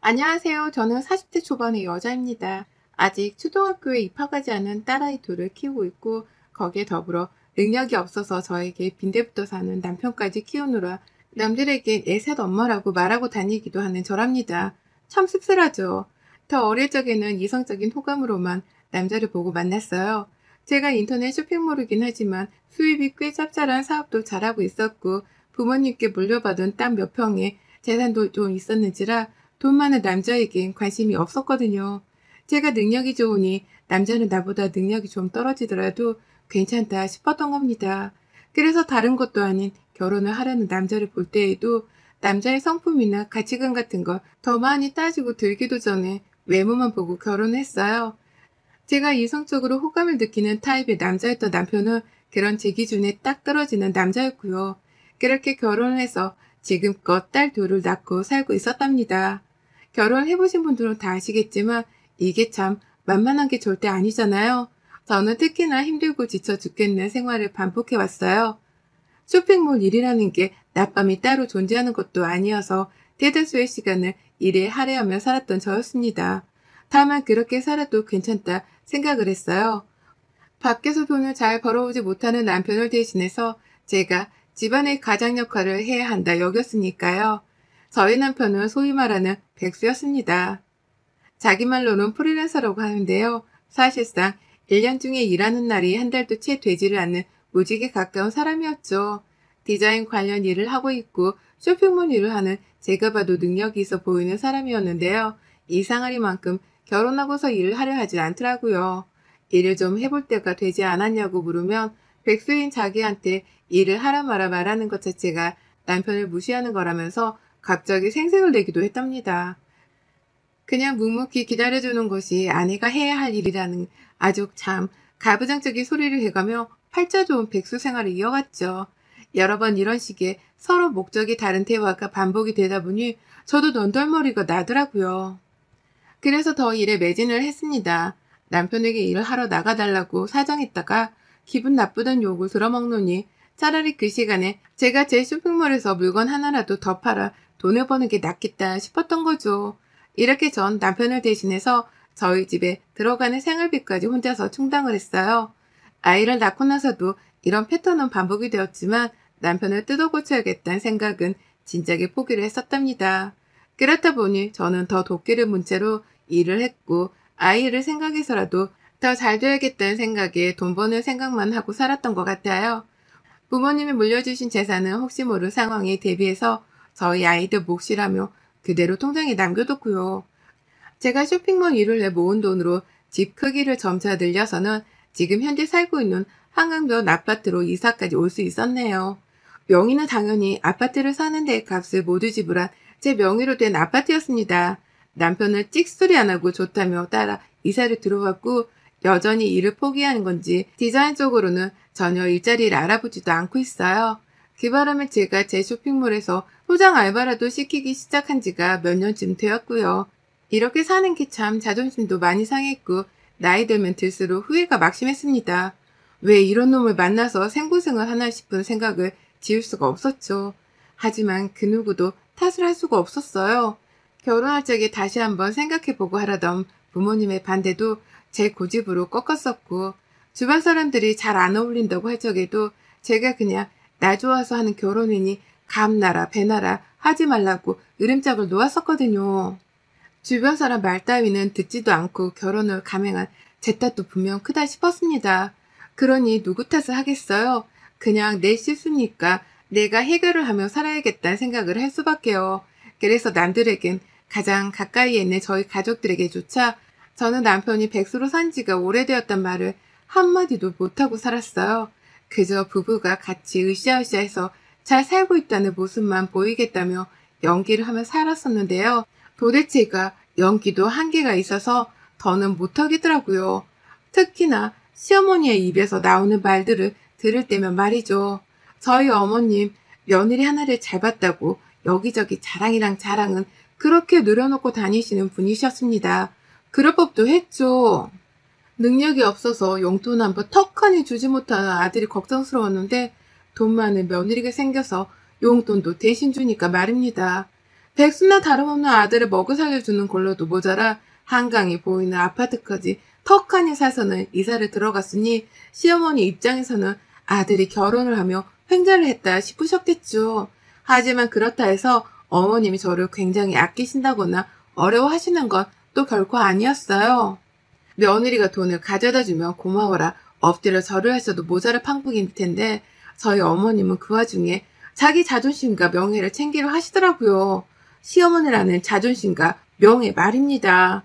안녕하세요. 저는 40대 초반의 여자입니다. 아직 초등학교에 입학하지 않은 딸아이 둘을 키우고 있고 거기에 더불어 능력이 없어서 저에게 빈대부터 사는 남편까지 키우느라 남들에게 내셋 엄마라고 말하고 다니기도 하는 저랍니다. 참 씁쓸하죠. 더 어릴 적에는 이성적인 호감으로만 남자를 보고 만났어요. 제가 인터넷 쇼핑몰이긴 하지만 수입이 꽤 짭짤한 사업도 잘하고 있었고 부모님께 물려받은 땅 몇 평에 재산도 좀 있었는지라 돈 많은 남자에겐 관심이 없었거든요. 제가 능력이 좋으니 남자는 나보다 능력이 좀 떨어지더라도 괜찮다 싶었던 겁니다. 그래서 다른 것도 아닌 결혼을 하려는 남자를 볼 때에도 남자의 성품이나 가치관 같은 걸 더 많이 따지고 들기도 전에 외모만 보고 결혼했어요. 제가 이성적으로 호감을 느끼는 타입의 남자였던 남편은 그런 제 기준에 딱 떨어지는 남자였고요. 그렇게 결혼을 해서 지금껏 딸 둘을 낳고 살고 있었답니다. 결혼해보신 분들은 다 아시겠지만 이게 참 만만한 게 절대 아니잖아요. 저는 특히나 힘들고 지쳐 죽겠는 생활을 반복해왔어요. 쇼핑몰 일이라는 게 낮밤이 따로 존재하는 것도 아니어서 대다수의 시간을 일에 할애하며 살았던 저였습니다. 다만 그렇게 살아도 괜찮다 생각을 했어요. 밖에서 돈을 잘 벌어오지 못하는 남편을 대신해서 제가 집안의 가장 역할을 해야 한다 여겼으니까요. 저희 남편은 소위 말하는 백수였습니다. 자기 말로는 프리랜서라고 하는데요. 사실상 1년 중에 일하는 날이 한 달도 채 되지를 않는 무직에 가까운 사람이었죠. 디자인 관련 일을 하고 있고 쇼핑몰 일을 하는 제가 봐도 능력이 있어 보이는 사람이었는데요. 이상하리만큼 결혼하고서 일을 하려 하질 않더라고요. 일을 좀 해볼 때가 되지 않았냐고 물으면 백수인 자기한테 일을 하라 마라 말하는 것 자체가 남편을 무시하는 거라면서 갑자기 생색을 내기도 했답니다. 그냥 묵묵히 기다려주는 것이 아내가 해야 할 일이라는 아주 참 가부장적인 소리를 해가며 팔자 좋은 백수 생활을 이어갔죠. 여러 번 이런 식의 서로 목적이 다른 대화가 반복이 되다 보니 저도 넌덜머리가 나더라고요. 그래서 더 일에 매진을 했습니다. 남편에게 일을 하러 나가달라고 사정했다가 기분 나쁘던 욕을 들어먹노니 차라리 그 시간에 제가 제 쇼핑몰에서 물건 하나라도 더 팔아 돈을 버는 게 낫겠다 싶었던 거죠. 이렇게 전 남편을 대신해서 저희 집에 들어가는 생활비까지 혼자서 충당을 했어요. 아이를 낳고 나서도 이런 패턴은 반복이 되었지만 남편을 뜯어 고쳐야겠다는 생각은 진작에 포기를 했었답니다. 그렇다 보니 저는 더 도끼를 문 채로 일을 했고 아이를 생각해서라도 더 잘 돼야겠다는 생각에 돈 버는 생각만 하고 살았던 것 같아요. 부모님이 물려주신 재산은 혹시 모를 상황에 대비해서 저희 아이들 몫이라며 그대로 통장에 남겨뒀고요. 제가 쇼핑몰 일을 해 모은 돈으로 집 크기를 점차 늘려서는 지금 현재 살고 있는 한강변 아파트로 이사까지 올 수 있었네요. 명의는 당연히 아파트를 사는 데 값을 모두 지불한 제 명의로 된 아파트였습니다. 남편은 찍소리 안 하고 좋다며 따라 이사를 들어왔고 여전히 일을 포기하는 건지 디자인 쪽으로는 전혀 일자리를 알아보지도 않고 있어요. 그 바람에 제가 제 쇼핑몰에서 소장 알바라도 시키기 시작한 지가 몇 년쯤 되었고요. 이렇게 사는 게 참 자존심도 많이 상했고 나이 들면 들수록 후회가 막심했습니다. 왜 이런 놈을 만나서 생고생을 하나 싶은 생각을 지울 수가 없었죠. 하지만 그 누구도 탓을 할 수가 없었어요. 결혼할 적에 다시 한번 생각해보고 하라던 부모님의 반대도 제 고집으로 꺾었었고 주변 사람들이 잘 안 어울린다고 할 적에도 제가 그냥 나 좋아서 하는 결혼이니 감나라 배나라 하지 말라고 으름장을 놓았었거든요. 주변 사람 말 따위는 듣지도 않고 결혼을 감행한 제 탓도 분명 크다 싶었습니다. 그러니 누구 탓을 하겠어요? 그냥 내 실수니까 내가 해결을 하며 살아야겠다는 생각을 할 수밖에요. 그래서 남들에겐 가장 가까이에 있는 저희 가족들에게조차 저는 남편이 백수로 산 지가 오래되었단 말을 한마디도 못하고 살았어요. 그저 부부가 같이 으쌰으쌰해서 잘 살고 있다는 모습만 보이겠다며 연기를 하며 살았었는데요. 도대체가 연기도 한계가 있어서 더는 못하겠더라고요. 특히나 시어머니의 입에서 나오는 말들을 들을 때면 말이죠. 저희 어머님 며느리 하나를 잘 봤다고 여기저기 자랑이랑 자랑은 그렇게 늘어놓고 다니시는 분이셨습니다. 그럴 법도 했죠. 능력이 없어서 용돈 한 번 턱하니 주지 못하는 아들이 걱정스러웠는데 돈 많은 며느리가 생겨서 용돈도 대신 주니까 말입니다. 백수나 다름없는 아들을 먹여 살려주는 걸로도 모자라 한강이 보이는 아파트까지 턱하니 사서는 이사를 들어갔으니 시어머니 입장에서는 아들이 결혼을 하며 횡재를 했다 싶으셨겠죠. 하지만 그렇다 해서 어머님이 저를 굉장히 아끼신다거나 어려워하시는 건 또 결코 아니었어요. 며느리가 돈을 가져다 주면 고마워라 엎드려 절을 하셔도 모자랄 판국일 텐데 저희 어머님은 그 와중에 자기 자존심과 명예를 챙기려 하시더라고요. 시어머니라는 자존심과 명예 말입니다.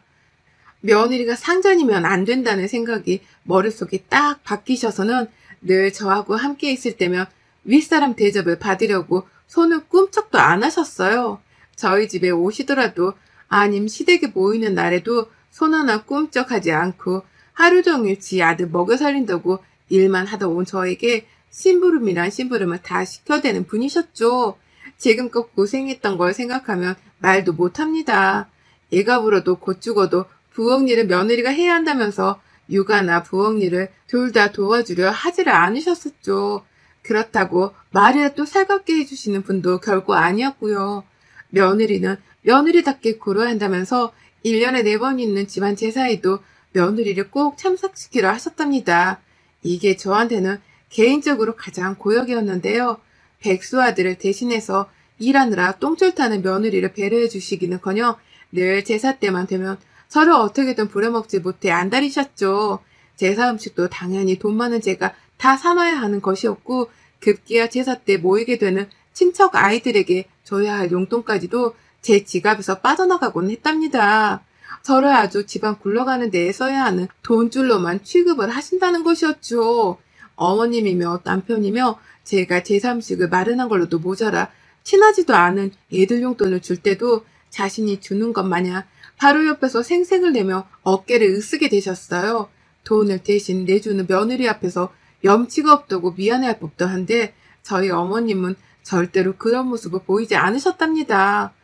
며느리가 상전이면 안 된다는 생각이 머릿속에 딱 바뀌셔서는 늘 저하고 함께 있을 때면 윗사람 대접을 받으려고 손을 꿈쩍도 안 하셨어요. 저희 집에 오시더라도 아님 시댁에 모이는 날에도 손 하나 꿈쩍하지 않고 하루 종일 지 아들 먹여 살린다고 일만 하다 온 저에게 심부름이란 심부름을 다 시켜대는 분이셨죠. 지금껏 고생했던 걸 생각하면 말도 못합니다. 애가 불어도 곧 죽어도 부엌 일을 며느리가 해야 한다면서 육아나 부엌 일을 둘 다 도와주려 하지를 않으셨었죠. 그렇다고 말이라도 살갑게 해주시는 분도 결코 아니었고요. 며느리는 며느리답게 굴어야 한다면서 1년에 4번 있는 집안 제사에도 며느리를 꼭 참석시키려 하셨답니다. 이게 저한테는 개인적으로 가장 고역이었는데요. 백수 아들을 대신해서 일하느라 똥줄 타는 며느리를 배려해 주시기는커녕 늘 제사 때만 되면 저를 어떻게든 부려먹지 못해 안달이셨죠. 제사 음식도 당연히 돈 많은 제가 다 사놔야 하는 것이었고 급기야 제사 때 모이게 되는 친척 아이들에게 줘야 할 용돈까지도 제 지갑에서 빠져나가곤 했답니다. 저를 아주 집안 굴러가는 데에 써야 하는 돈줄로만 취급을 하신다는 것이었죠. 어머님이며 남편이며 제가 제사 음식을 마련한 걸로도 모자라 친하지도 않은 애들 용돈을 줄 때도 자신이 주는 것 마냥 바로 옆에서 생색을 내며 어깨를 으쓰게 되셨어요. 돈을 대신 내주는 며느리 앞에서 염치가 없다고 미안해할 법도 한데 저희 어머님은 절대로 그런 모습을 보이지 않으셨답니다.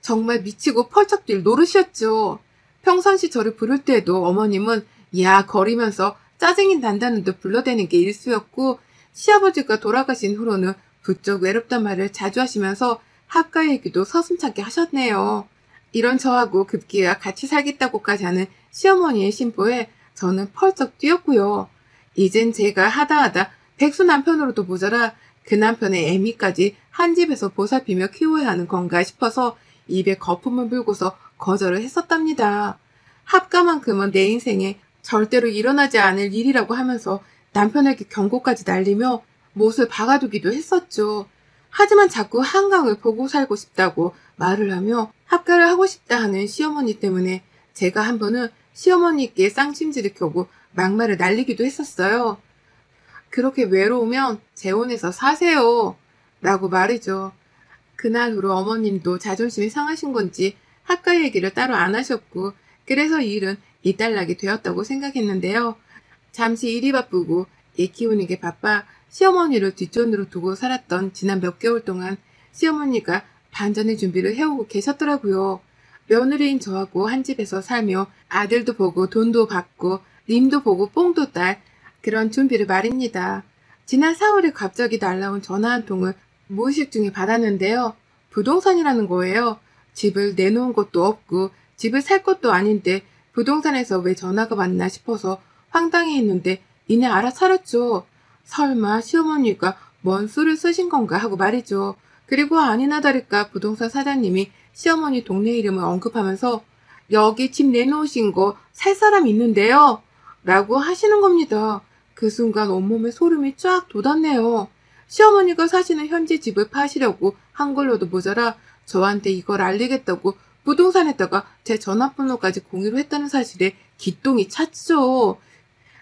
정말 미치고 펄쩍 뛸 노릇이었죠. 평상시 저를 부를 때에도 어머님은 야 거리면서 짜증이 난다는 듯 불러대는 게 일수였고 시아버지가 돌아가신 후로는 부쩍 외롭단 말을 자주 하시면서 학가 얘기도 서슴찮게 하셨네요. 이런 저하고 급기야 같이 살겠다고까지 하는 시어머니의 심보에 저는 펄쩍 뛰었고요. 이젠 제가 하다하다 백수 남편으로도 모자라 그 남편의 애미까지 한 집에서 보살피며 키워야 하는 건가 싶어서 입에 거품을 물고서 거절을 했었답니다. 합가만큼은 내 인생에 절대로 일어나지 않을 일이라고 하면서 남편에게 경고까지 날리며 못을 박아두기도 했었죠. 하지만 자꾸 한강을 보고 살고 싶다고 말을 하며 합가를 하고 싶다 하는 시어머니 때문에 제가 한 번은 시어머니께 쌍심지를 켜고 막말을 날리기도 했었어요. 그렇게 외로우면 재혼해서 사세요. 라고 말이죠. 그날 후로 어머님도 자존심이 상하신 건지 학가 얘기를 따로 안 하셨고 그래서 이 일은 이딸락이 되었다고 생각했는데요. 잠시 일이 바쁘고 애 키우는 게 바빠 시어머니를 뒷전으로 두고 살았던 지난 몇 개월 동안 시어머니가 반전의 준비를 해오고 계셨더라고요. 며느리인 저하고 한 집에서 살며 아들도 보고 돈도 받고 님도 보고 뽕도 딸 그런 준비를 말입니다. 지난 4월에 갑자기 날라온 전화 한 통을 무의식 중에 받았는데요. 부동산이라는 거예요. 집을 내놓은 것도 없고 집을 살 것도 아닌데 부동산에서 왜 전화가 왔나 싶어서 황당해했는데 이내 알아차렸죠. 설마 시어머니가 뭔 수를 쓰신 건가 하고 말이죠. 그리고 아니나 다를까 부동산 사장님이 시어머니 동네 이름을 언급하면서 여기 집 내놓으신 거 살 사람 있는데요. 라고 하시는 겁니다. 그 순간 온몸에 소름이 쫙 돋았네요. 시어머니가 사시는 현지 집을 파시려고 한 걸로도 모자라 저한테 이걸 알리겠다고 부동산에다가 제 전화번호까지 공유를 했다는 사실에 기똥이 찼죠.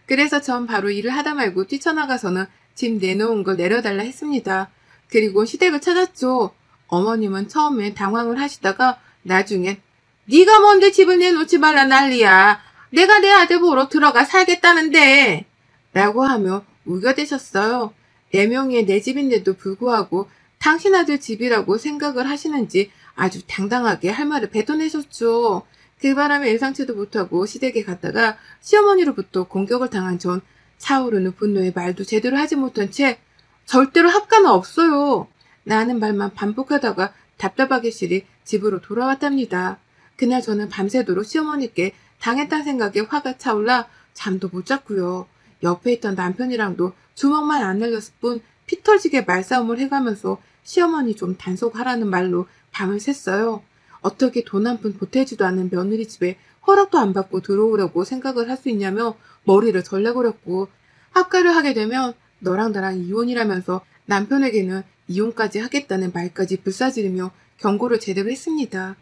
그래서 전 바로 일을 하다 말고 뛰쳐나가서는 집 내놓은 걸 내려달라 했습니다. 그리고 시댁을 찾았죠. 어머님은 처음에 당황을 하시다가 나중엔 네가 뭔데 집을 내놓지 말라 난리야. 내가 내 아들 보러 들어가 살겠다는데 라고 하며 우겨대셨어요. 내 명의의 내 집인데도 불구하고 당신 아들 집이라고 생각을 하시는지 아주 당당하게 할 말을 뱉어내셨죠. 그 바람에 예상치도 못하고 시댁에 갔다가 시어머니로부터 공격을 당한 전 차오르는 분노에 말도 제대로 하지 못한 채 절대로 합가는 없어요. 라는 말만 반복하다가 답답하게 시리 집으로 돌아왔답니다. 그날 저는 밤새도록 시어머니께 당했다는 생각에 화가 차올라 잠도 못 잤고요. 옆에 있던 남편이랑도 주먹만 안 날렸을 뿐 피 터지게 말싸움을 해가면서 시어머니 좀 단속하라는 말로 밤을 샜어요. 어떻게 돈 한 푼 보태지도 않는 며느리 집에 허락도 안 받고 들어오려고 생각을 할 수 있냐며 머리를 절레거렸고, 합가를 하게 되면 너랑 나랑 이혼이라면서 남편에게는 이혼까지 하겠다는 말까지 불사지르며 경고를 제대로 했습니다.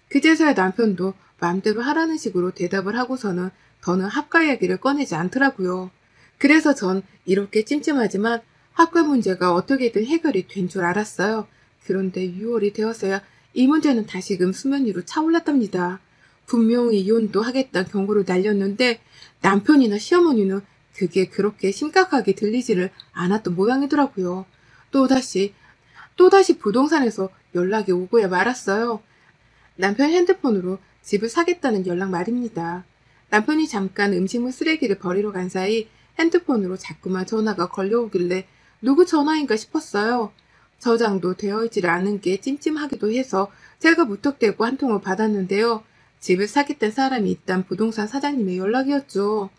그제서야 남편도 마음대로 하라는 식으로 대답을 하고서는 더는 합가 이야기를 꺼내지 않더라고요. 그래서 전 이렇게 찜찜하지만 합가 문제가 어떻게든 해결이 된 줄 알았어요. 그런데 6월이 되었어야 이 문제는 다시금 수면 위로 차올랐답니다. 분명히 이혼도 하겠다는 경고를 날렸는데 남편이나 시어머니는 그게 그렇게 심각하게 들리지를 않았던 모양이더라고요. 또다시 부동산에서 연락이 오고야 말았어요. 남편 핸드폰으로 집을 사겠다는 연락 말입니다. 남편이 잠깐 음식물 쓰레기를 버리러 간 사이 핸드폰으로 자꾸만 전화가 걸려오길래 누구 전화인가 싶었어요. 저장도 되어 있지를 않은 게 찜찜하기도 해서 제가 무턱대고 한 통을 받았는데요. 집을 사겠다는 사람이 있단 부동산 사장님의 연락이었죠.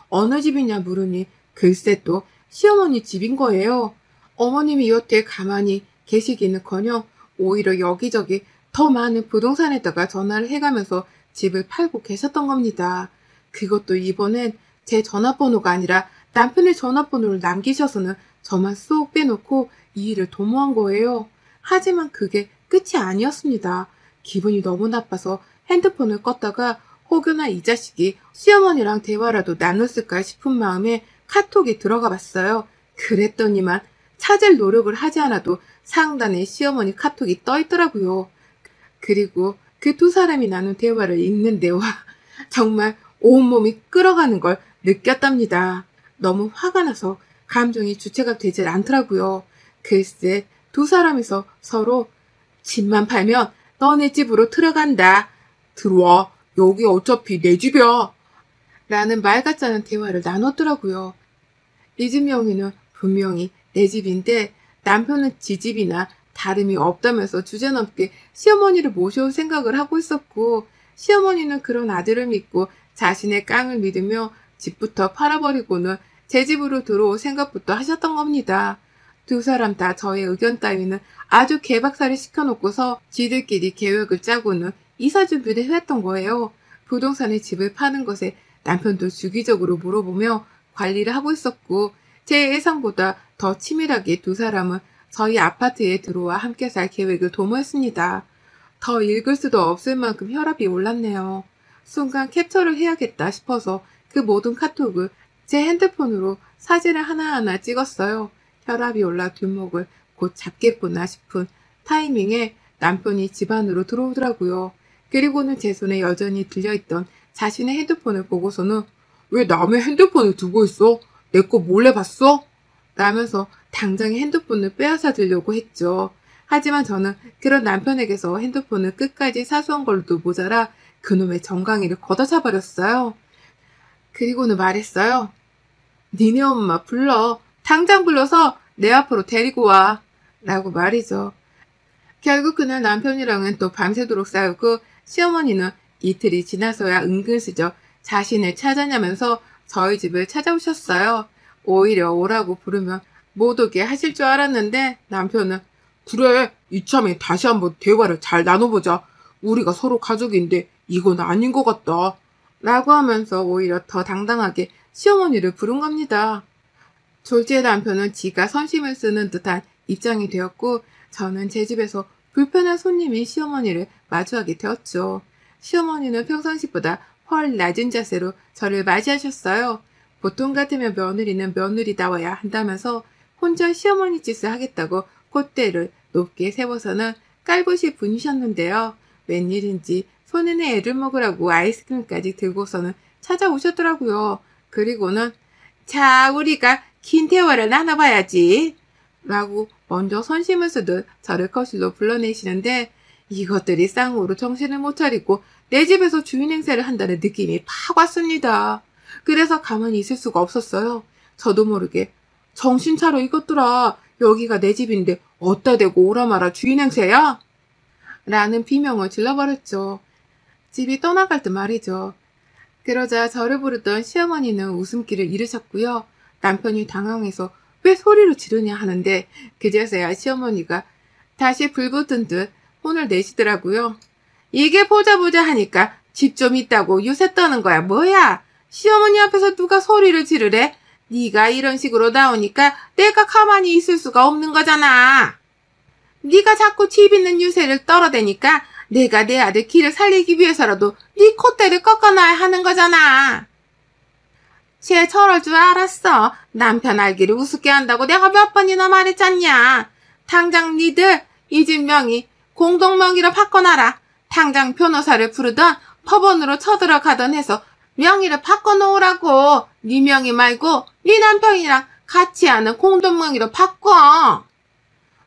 어느 집이냐 물으니 글쎄 또 시어머니 집인 거예요. 어머님이 여태 가만히 계시기는커녕 오히려 여기저기 더 많은 부동산에다가 전화를 해가면서 집을 팔고 계셨던 겁니다. 그것도 이번엔 제 전화번호가 아니라 남편의 전화번호를 남기셔서는 저만 쏙 빼놓고 이 일을 도모한 거예요. 하지만 그게 끝이 아니었습니다. 기분이 너무 나빠서 핸드폰을 껐다가 혹여나 이 자식이 시어머니랑 대화라도 나눴을까 싶은 마음에 카톡이 들어가 봤어요. 그랬더니만 찾을 노력을 하지 않아도 상단에 시어머니 카톡이 떠 있더라고요. 그리고 그 두 사람이 나눈 대화를 읽는데 와 정말 온몸이 끓어가는 걸 느꼈답니다. 너무 화가 나서 감정이 주체가 되질 않더라고요. 글쎄 두 사람이서 서로 집만 팔면 너네 집으로 들어간다. 들어와. 여기 어차피 내 집이야. 라는 말 같지 않은 대화를 나눴더라고요. 이 집 명의는 분명히 내 집인데 남편은 지 집이나 다름이 없다면서 주제넘게 시어머니를 모셔올 생각을 하고 있었고, 시어머니는 그런 아들을 믿고 자신의 깡을 믿으며 집부터 팔아버리고는 제 집으로 들어올 생각부터 하셨던 겁니다. 두 사람 다 저의 의견 따위는 아주 개박살을 시켜놓고서 지들끼리 계획을 짜고는 이사 준비를 해왔던 거예요. 부동산의 집을 파는 것에 남편도 주기적으로 물어보며 관리를 하고 있었고, 제 예상보다 더 치밀하게 두 사람은 저희 아파트에 들어와 함께 살 계획을 도모했습니다. 더 읽을 수도 없을 만큼 혈압이 올랐네요. 순간 캡처를 해야겠다 싶어서 그 모든 카톡을 제 핸드폰으로 사진을 하나하나 찍었어요. 혈압이 올라 뒷목을 곧 잡겠구나 싶은 타이밍에 남편이 집 안으로 들어오더라고요. 그리고는 제 손에 여전히 들려있던 자신의 핸드폰을 보고서는 왜 남의 핸드폰을 두고 있어? 내 거 몰래 봤어? 라면서 당장에 핸드폰을 빼앗아 들려고 했죠. 하지만 저는 그런 남편에게서 핸드폰을 끝까지 사수한 걸로도 모자라 그놈의 정강이를 걷어차버렸어요. 그리고는 말했어요. 니네 엄마 불러. 당장 불러서 내 앞으로 데리고 와. 라고 말이죠. 결국 그날 남편이랑은 또 밤새도록 싸우고 시어머니는 이틀이 지나서야 은근슬쩍 자신을 찾아냐면서 저희 집을 찾아오셨어요. 오히려 오라고 부르면 못 오게 하실 줄 알았는데 남편은 그래 이참에 다시 한번 대화를 잘 나눠보자. 우리가 서로 가족인데 이건 아닌 것 같다. 라고 하면서 오히려 더 당당하게 시어머니를 부른 겁니다. 졸지의 남편은 지가 선심을 쓰는 듯한 입장이 되었고 저는 제 집에서 불편한 손님인 시어머니를 마주하게 되었죠. 시어머니는 평상시보다 훨 낮은 자세로 저를 맞이하셨어요. 보통 같으면 며느리는 며느리다워야 한다면서 혼자 시어머니 짓을 하겠다고 콧대를 높게 세워서는 깔보시 분이셨는데요. 웬일인지 손에는 애를 먹으라고 아이스크림까지 들고서는 찾아오셨더라고요. 그리고는 자 우리가 긴 대화를 나눠봐야지 라고 먼저 선심을 쓰듯 저를 거실로 불러내시는데 이것들이 쌍으로 정신을 못 차리고 내 집에서 주인 행세를 한다는 느낌이 팍 왔습니다. 그래서 가만히 있을 수가 없었어요. 저도 모르게 정신 차려 이것들아. 여기가 내 집인데 어디다 대고 오라 마라 주인 행세야? 라는 비명을 질러버렸죠. 집이 떠나갈 때 말이죠. 그러자 저를 부르던 시어머니는 웃음기를 잃으셨고요. 남편이 당황해서 왜 소리를 지르냐 하는데 그제서야 시어머니가 다시 불 붙은 듯 혼을 내시더라고요. 이게 보자 하니까 집 좀 있다고 요새 떠는 거야. 뭐야? 시어머니 앞에서 누가 소리를 지르래? 네가 이런 식으로 나오니까 내가 가만히 있을 수가 없는 거잖아. 네가 자꾸 집 있는 유세를 떨어대니까 내가 내 아들 길을 살리기 위해서라도 네 콧대를 꺾어놔야 하는 거잖아. 쟤 저럴 줄 알았어. 남편 알기를 우습게 한다고 내가 몇 번이나 말했잖냐. 당장 니들 이 집 명의 공동명의로 바꿔놔라. 당장 변호사를 부르던 법원으로 쳐들어가던 해서 명의를 바꿔놓으라고. 네 명의 말고 네 남편이랑 같이 하는 공동명의로 바꿔.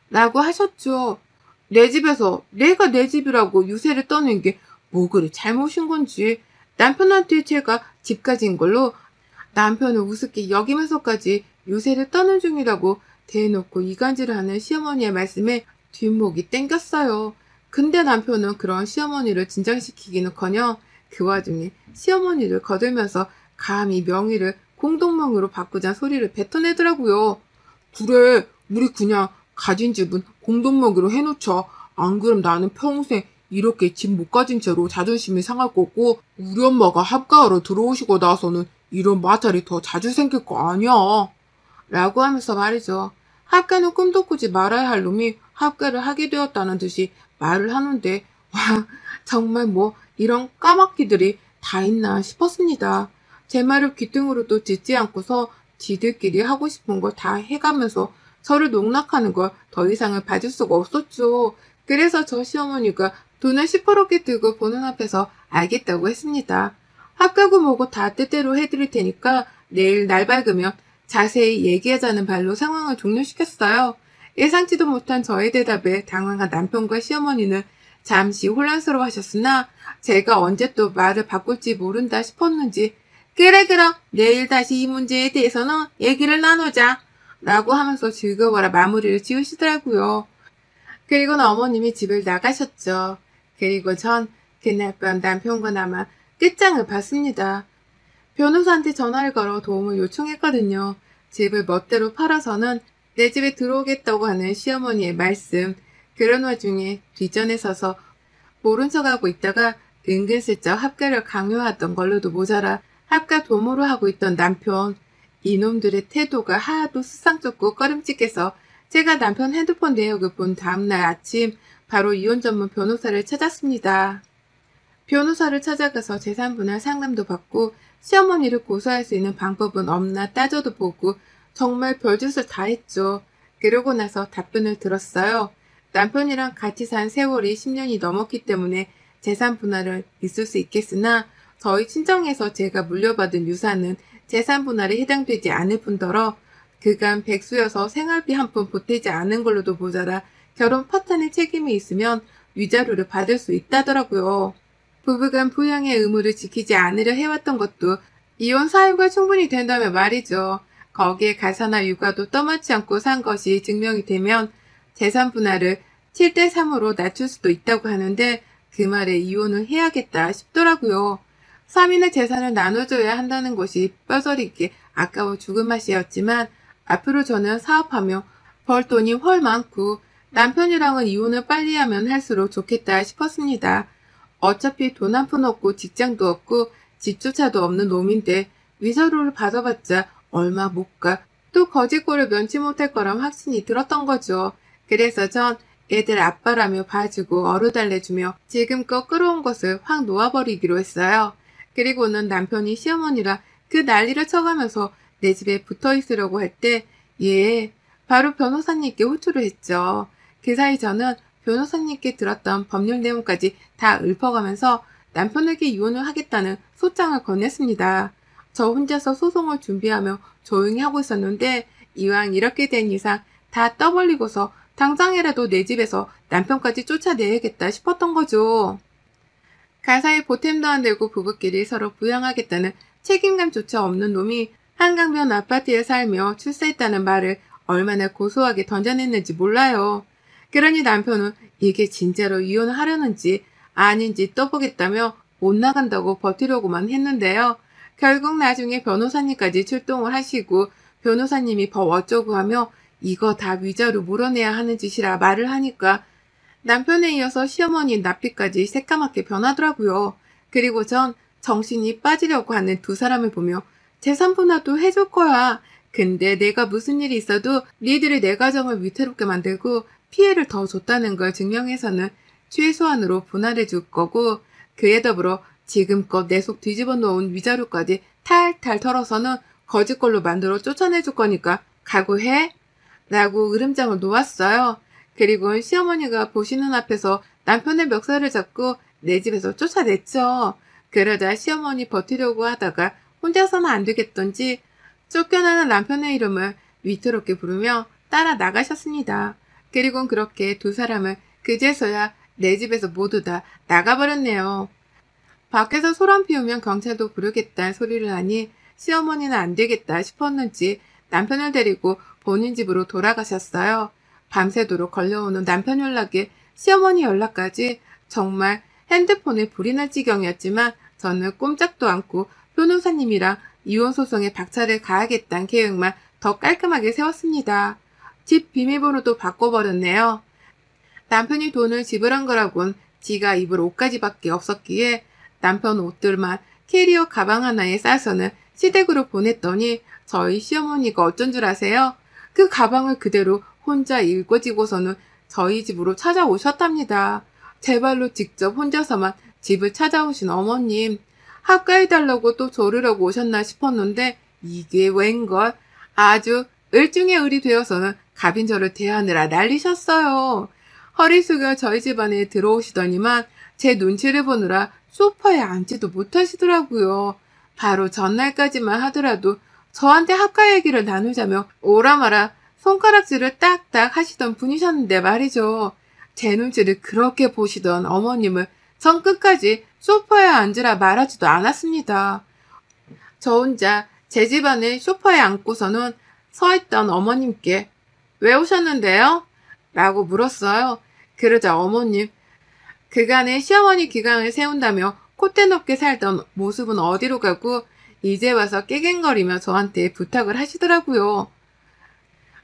라고 하셨죠. 내 집에서 내가 내 집이라고 유세를 떠는 게 뭐 그리 잘못인 건지 남편한테 제가 집 가진 걸로 남편을 우습게 여기면서까지 유세를 떠는 중이라고 대놓고 이간질을 하는 시어머니의 말씀에 뒷목이 땡겼어요. 근데 남편은 그런 시어머니를 진정시키기는커녕 그 와중에 시어머니를 거들면서 감히 명의를 공동명의로 바꾸자는 소리를 뱉어내더라고요. 그래, 우리 그냥 가진 집은 공동명의로 해놓자. 안 그럼 나는 평생 이렇게 집 못 가진 채로 자존심이 상할 거고 우리 엄마가 합가하러 들어오시고 나서는 이런 마찰이 더 자주 생길 거 아니야. 라고 하면서 말이죠. 합가는 꿈도 꾸지 말아야 할 놈이 합가를 하게 되었다는 듯이 말을 하는데 와 정말 뭐 이런 까마귀들이 다 있나 싶었습니다. 제 말을 귀등으로도 듣지 않고서 지들끼리 하고 싶은 걸 다 해가면서 저를 농락하는 걸 더 이상을 봐줄 수가 없었죠. 그래서 저 시어머니가 돈을 시퍼렇게 들고 보는 앞에서 알겠다고 했습니다. 합가고 뭐고 다 뜻대로 해드릴 테니까 내일 날 밝으면 자세히 얘기하자는 말로 상황을 종료시켰어요. 예상치도 못한 저의 대답에 당황한 남편과 시어머니는 잠시 혼란스러워 하셨으나 제가 언제 또 말을 바꿀지 모른다 싶었는지 그래 그럼 내일 다시 이 문제에 대해서는 얘기를 나누자 라고 하면서 즐거워라 마무리를 지으시더라고요. 그리고는 어머님이 집을 나가셨죠. 그리고 전 그날 밤 남편과 나만 끝장을 봤습니다. 변호사한테 전화를 걸어 도움을 요청했거든요. 집을 멋대로 팔아서는 내 집에 들어오겠다고 하는 시어머니의 말씀. 그런 와중에 뒷전에 서서 모른 척하고 있다가 은근슬쩍 합가를 강요하던 걸로도 모자라 합가 도모를 하고 있던 남편. 이놈들의 태도가 하나도 수상쩍고 꺼림칙해서 제가 남편 핸드폰 내역을 본 다음날 아침 바로 이혼 전문 변호사를 찾았습니다. 변호사를 찾아가서 재산분할 상담도 받고 시어머니를 고소할 수 있는 방법은 없나 따져도 보고 정말 별짓을 다 했죠. 그러고 나서 답변을 들었어요. 남편이랑 같이 산 세월이 10년이 넘었기 때문에 재산 분할을 있을 수 있겠으나 저희 친정에서 제가 물려받은 유산은 재산 분할에 해당되지 않을 뿐더러 그간 백수여서 생활비 한 푼 보태지 않은 걸로도 모자라 결혼 파탄의 책임이 있으면 위자료를 받을 수 있다더라고요. 부부간 부양의 의무를 지키지 않으려 해왔던 것도 이혼 사유가 충분히 된다면 말이죠. 거기에 가사나 육아도 떠맡지 않고 산 것이 증명이 되면 재산 분할을 7대3으로 낮출 수도 있다고 하는데 그 말에 이혼을 해야겠다 싶더라고요. 3인의 재산을 나눠줘야 한다는 것이 뼈저리게 아까워 죽은 맛이었지만 앞으로 저는 사업하며 벌 돈이 훨 많고 남편이랑은 이혼을 빨리 하면 할수록 좋겠다 싶었습니다. 어차피 돈 한 푼 없고 직장도 없고 집조차도 없는 놈인데 위자료를 받아봤자 얼마 못 가. 또 거지꼴을 면치 못할 거란 확신이 들었던 거죠. 그래서 전 애들 아빠라며 봐주고 어루달래주며 지금껏 끌어온 것을 확 놓아버리기로 했어요. 그리고는 남편이 시어머니라 그 난리를 쳐가면서 내 집에 붙어있으려고 할 때 바로 변호사님께 호출을 했죠. 그 사이 저는 변호사님께 들었던 법률 내용까지 다 읊어가면서 남편에게 이혼을 하겠다는 소장을 건넸습니다. 저 혼자서 소송을 준비하며 조용히 하고 있었는데 이왕 이렇게 된 이상 다 떠벌리고서 당장이라도 내 집에서 남편까지 쫓아내야겠다 싶었던 거죠. 가사에 보탬도 안 되고 부부끼리 서로 부양하겠다는 책임감조차 없는 놈이 한강변 아파트에 살며 출세했다는 말을 얼마나 고소하게 던져냈는지 몰라요. 그러니 남편은 이게 진짜로 이혼하려는지 아닌지 떠보겠다며 못 나간다고 버티려고만 했는데요. 결국 나중에 변호사님까지 출동을 하시고 변호사님이 법 어쩌고 하며 이거 다 위자료 물어내야 하는 짓이라 말을 하니까 남편에 이어서 시어머니 납비까지 새까맣게 변하더라고요. 그리고 전 정신이 빠지려고 하는 두 사람을 보며 재산 분할도 해줄 거야. 근데 내가 무슨 일이 있어도 니들이 내 가정을 위태롭게 만들고 피해를 더 줬다는 걸 증명해서는 최소한으로 분할해 줄 거고 그에 더불어 지금껏 내 속 뒤집어 놓은 위자료까지 탈탈 털어서는 거짓걸로 만들어 쫓아내 줄 거니까 각오해? 라고 으름장을 놓았어요. 그리고 시어머니가 보시는 앞에서 남편의 멱살을 잡고 내 집에서 쫓아냈죠. 그러자 시어머니 버티려고 하다가 혼자서는 안 되겠던지 쫓겨나는 남편의 이름을 위태롭게 부르며 따라 나가셨습니다. 그리고 그렇게 두 사람은 그제서야 내 집에서 모두 다 나가버렸네요. 밖에서 소란 피우면 경찰도 부르겠다는 소리를 하니 시어머니는 안 되겠다 싶었는지 남편을 데리고 본인 집으로 돌아가셨어요. 밤새도록 걸려오는 남편 연락에 시어머니 연락까지 정말 핸드폰에 불이 날 지경이었지만 저는 꼼짝도 않고 변호사님이랑 이혼소송에 박차를 가하겠다는 계획만 더 깔끔하게 세웠습니다. 집 비밀번호도 바꿔버렸네요. 남편이 돈을 지불한 거라곤 지가 입을 옷까지밖에 없었기에 남편 옷들만 캐리어 가방 하나에 싸서는 시댁으로 보냈더니 저희 시어머니가 어쩐 줄 아세요? 그 가방을 그대로 혼자 일궈지고서는 저희 집으로 찾아오셨답니다. 제 발로 직접 혼자서만 집을 찾아오신 어머님. 합가해달라고 또 조르려고 오셨나 싶었는데 이게 웬걸 아주 을중에 을이 되어서는 갑인 저를 대하느라 난리셨어요. 허리 숙여 저희 집 안에 들어오시더니만 제 눈치를 보느라 소파에 앉지도 못하시더라고요. 바로 전날까지만 하더라도 저한테 합가 얘기를 나누자며 오라마라 손가락질을 딱딱 하시던 분이셨는데 말이죠. 제 눈치를 그렇게 보시던 어머님을 전 끝까지 소파에 앉으라 말하지도 않았습니다. 저 혼자 제 집안에 소파에 앉고서는 서있던 어머님께 왜 오셨는데요? 라고 물었어요. 그러자 어머님, 그간의 시어머니 기강을 세운다며 콧대 높게 살던 모습은 어디로 가고 이제 와서 깨갱거리며 저한테 부탁을 하시더라고요.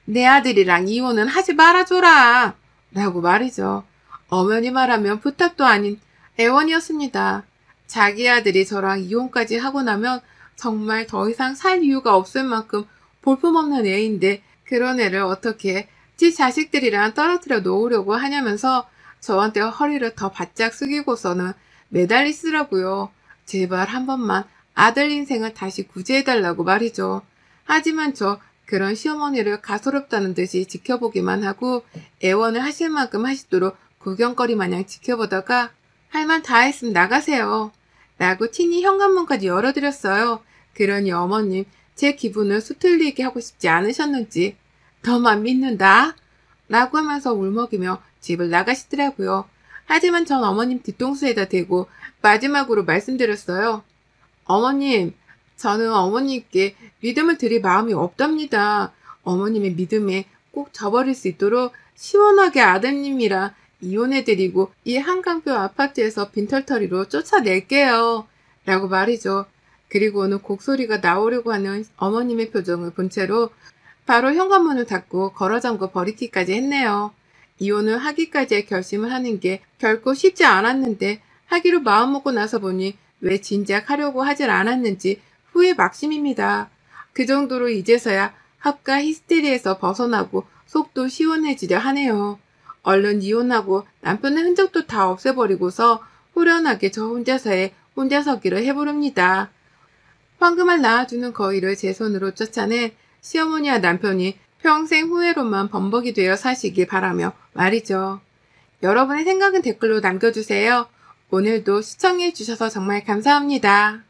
내 아들이랑 이혼은 하지 말아줘라 라고 말이죠. 어머니 말하면 부탁도 아닌 애원이었습니다. 자기 아들이 저랑 이혼까지 하고 나면 정말 더 이상 살 이유가 없을 만큼 볼품없는 애인데 그런 애를 어떻게 지 자식들이랑 떨어뜨려 놓으려고 하냐면서 저한테 허리를 더 바짝 숙이고서는 매달리시더라고요. 제발 한 번만 아들 인생을 다시 구제해달라고 말이죠. 하지만 저 그런 시어머니를 가소롭다는 듯이 지켜보기만 하고 애원을 하실 만큼 하시도록 구경거리 마냥 지켜보다가 할 말 다 했으면 나가세요. 라고 친히 현관문까지 열어드렸어요. 그러니 어머님 제 기분을 수틀리게 하고 싶지 않으셨는지 너만 믿는다? 라고 하면서 울먹이며 집을 나가시더라고요. 하지만 전 어머님 뒤통수에다 대고 마지막으로 말씀드렸어요. 어머님, 저는 어머님께 믿음을 드릴 마음이 없답니다. 어머님의 믿음에 꼭 저버릴 수 있도록 시원하게 아드님이랑 이혼해드리고 이 한강뷰 아파트에서 빈털터리로 쫓아낼게요. 라고 말이죠. 그리고는 곡소리가 나오려고 하는 어머님의 표정을 본 채로 바로 현관문을 닫고 걸어잠궈 버리기까지 했네요. 이혼을 하기까지의 결심을 하는 게 결코 쉽지 않았는데 하기로 마음먹고 나서 보니 왜 진작 하려고 하질 않았는지 후회 막심입니다. 그 정도로 이제서야 합가 히스테리에서 벗어나고 속도 시원해지려 하네요. 얼른 이혼하고 남편의 흔적도 다 없애버리고서 후련하게 저 혼자서의 혼자서기를 해보렵니다. 황금알 낳아주는 거위를 제 손으로 쫓아낸 시어머니와 남편이 평생 후회로만 범벅이 되어 사시길 바라며 말이죠. 여러분의 생각은 댓글로 남겨주세요. 오늘도 시청해주셔서 정말 감사합니다.